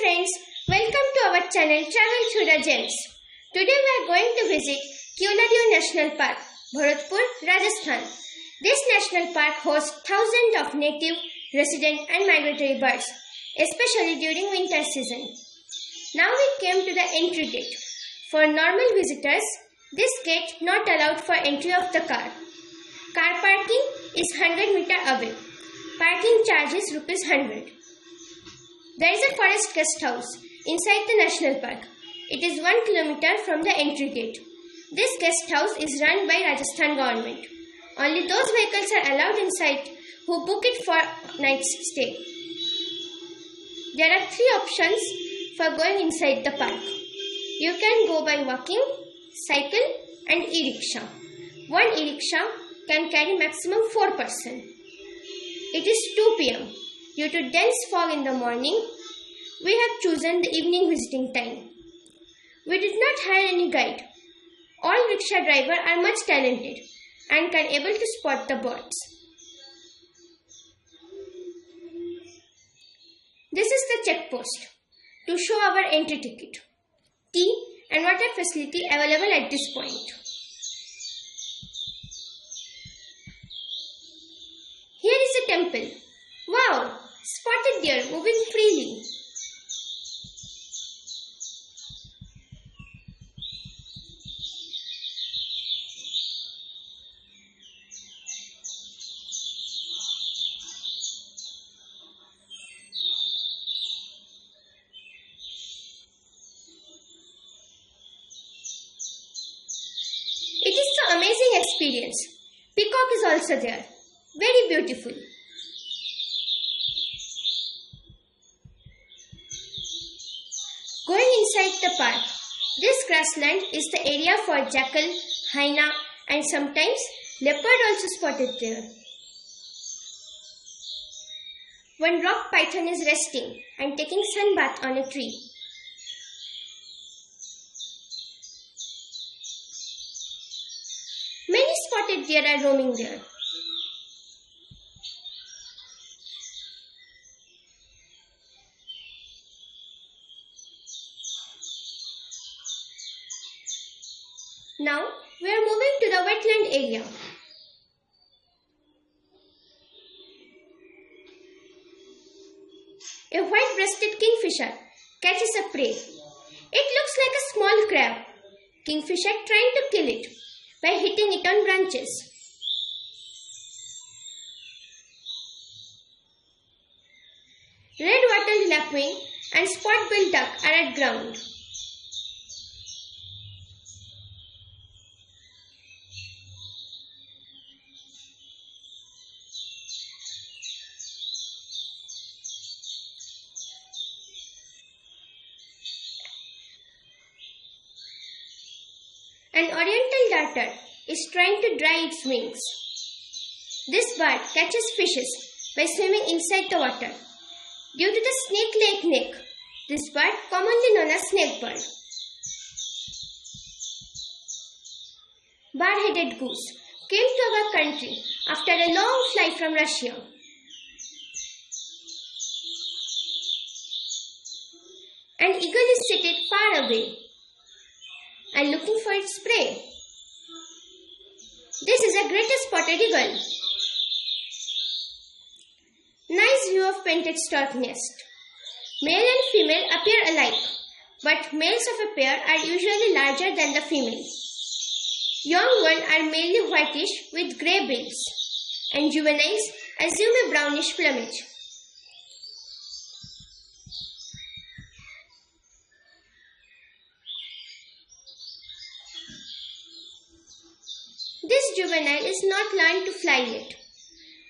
friends, welcome to our channel Travel Through the Gems. Today we are going to visit Keoladeo National Park, Bharatpur, Rajasthan. This national park hosts thousands of native, resident and migratory birds, especially during winter season. Now we came to the entry gate. For normal visitors, this gate not allowed for entry of the car. Car parking is 100 meter away. Parking charge is ₹100. There is a forest guest house inside the national park. It is 1 kilometer from the entry gate. This guest house is run by Rajasthan government. Only those vehicles are allowed inside who book it for night stay. There are 3 options for going inside the park. You can go by walking, cycle and e-rickshaw. One e-rickshaw can carry maximum 4 persons. It is 2 p.m. Due to dense fog in the morning, we have chosen the evening visiting time. We did not hire any guide. All rickshaw drivers are much talented and can able to spot the birds. This is the check post to show our entry ticket. Tea and water facility available at this point. Here is a temple. Wow! Spotted deer moving freely. It is so amazing experience. Peacock is also there. Very beautiful. Going inside the park, this grassland is the area for jackal, hyena and sometimes leopard also spotted there. One rock python is resting and taking sun bath on a tree. Many spotted deer are roaming there. Now we are moving to the wetland area. A white-breasted kingfisher catches a prey. It looks like a small crab. Kingfisher trying to kill it by hitting it on branches. Red-wattled lapwing and spot-billed duck are at ground. An oriental darter is trying to dry its wings. This bird catches fishes by swimming inside the water. Due to the snake-like neck, this bird commonly known as snake bird. Bar-headed goose came to our country after a long flight from Russia. An eagle is seated far away and looking for its prey. This is a greatest spotted eagle. Nice view of painted stork nest. Male and female appear alike, but males of a pair are usually larger than the female. Young ones are mainly whitish with grey bills, and juveniles assume a brownish plumage. This juvenile is not learned to fly yet,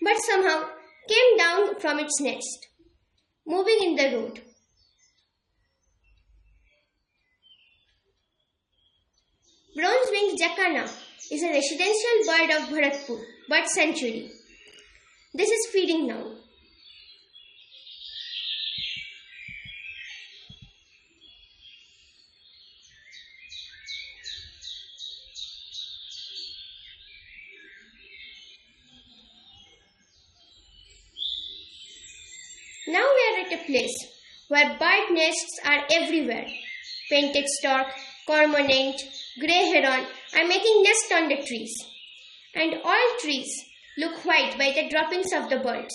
but somehow came down from its nest, moving in the road. Bronze-winged jacana is a residential bird of Bharatpur bird sanctuary. This is feeding now. Now we are at a place where bird nests are everywhere. Painted stork, cormorant, grey heron are making nests on the trees. And all trees look white by the droppings of the birds.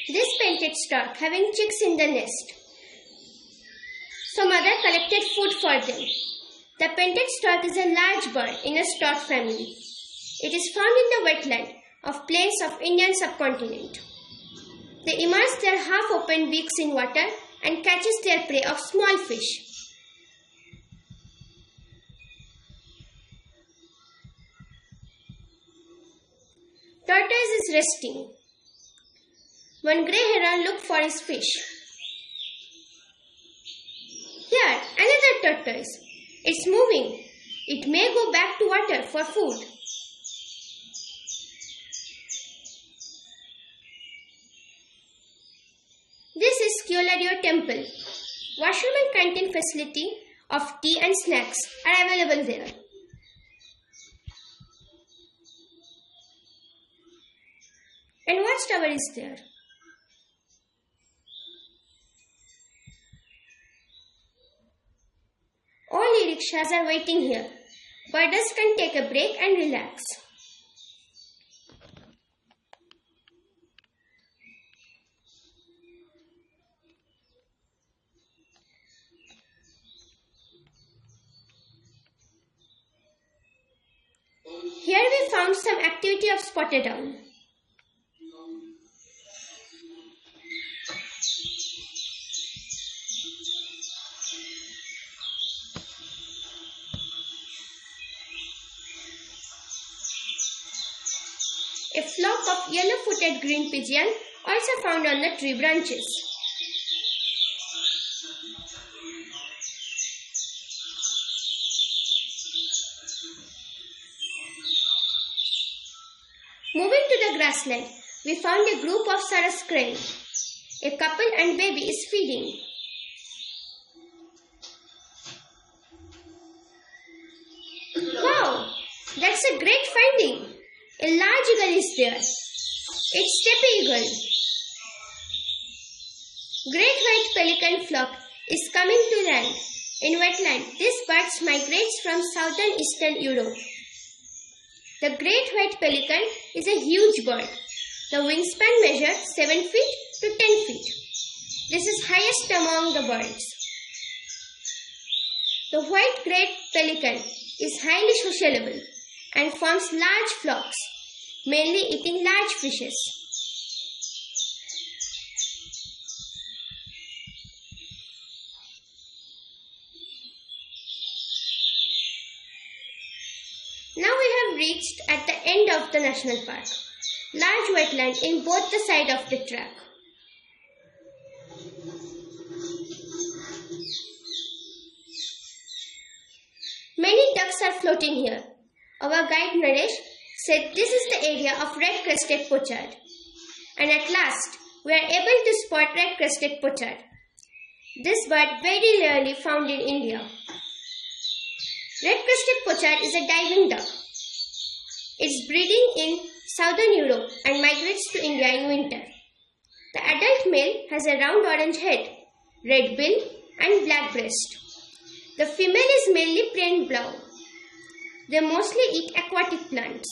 This painted stork having chicks in the nest. So mother collected food for them. The painted stork is a large bird in a stork family. It is found in the wetland of plains of Indian subcontinent. They immerse their half-open beaks in water and catches their prey of small fish. Tortoise is resting. One grey heron looked for his fish. Here, another tortoise. It's moving. It may go back to water for food. This is Keoladeo Temple. Washroom and canteen facility of tea and snacks are available there. And watchtower is there. All e-rickshaws are waiting here. Birders can take a break and relax. Here we found some activity of spotted owl. A flock of yellow-footed green pigeon also found on the tree branches. Moving to the grassland, we found a group of sarus crane. A couple and baby is feeding. Wow, that's a great finding. A large eagle is there. It's steppe eagle. Great white pelican flock is coming to land. In wetland, this bird migrates from southern eastern Europe. The great white pelican is a huge bird. The wingspan measures 7 feet to 10 feet. This is highest among the birds. The white great pelican is highly sociable and forms large flocks, mainly eating large fishes. Now we have reached at the end of the national park. Large wetland in both the sides of the track. Many ducks are floating here. Our guide Naresh said this is the area of red-crested pochard. And at last, we are able to spot red-crested pochard. This bird very rarely found in India. Red-crested pochard is a diving duck. It's breeding in southern Europe and migrates to India in winter. The adult male has a round orange head, red bill and black breast. The female is mainly plain brown. They mostly eat aquatic plants.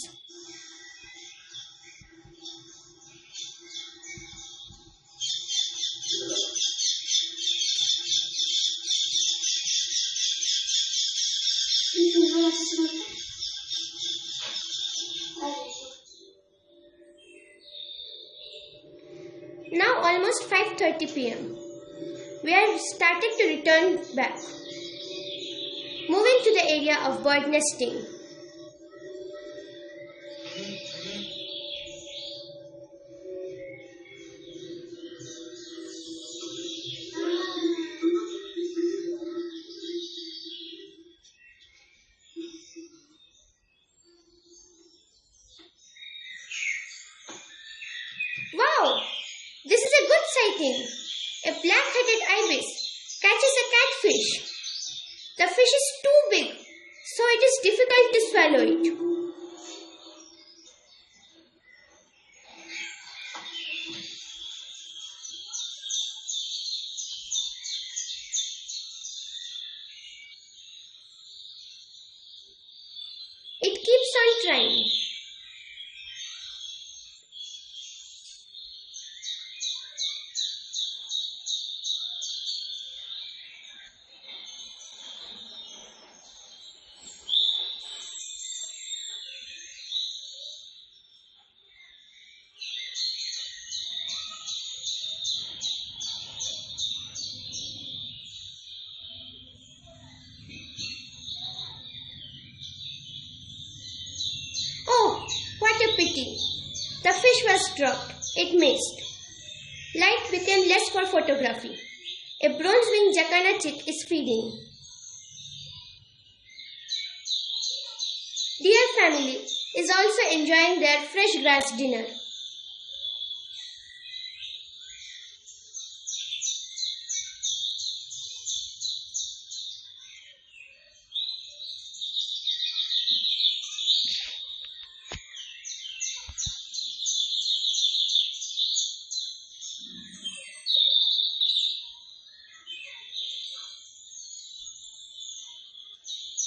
Now almost 5 5:30 p.m. We are starting to return back. Moving to the area of bird nesting. Wow! This is a good sighting. A black-headed ibis catches a catfish. The fish is too big, so it is difficult to swallow it. It keeps on trying. Oh, what a pity. The fish was dropped. It missed. Light became less for photography. A bronze-winged jacana chick is feeding. Deer family is also enjoying their fresh grass dinner.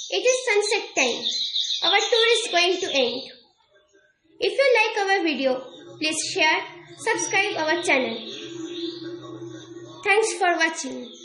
It is sunset time. Our tour is going to end. If you like our video, please share, subscribe our channel. Thanks for watching.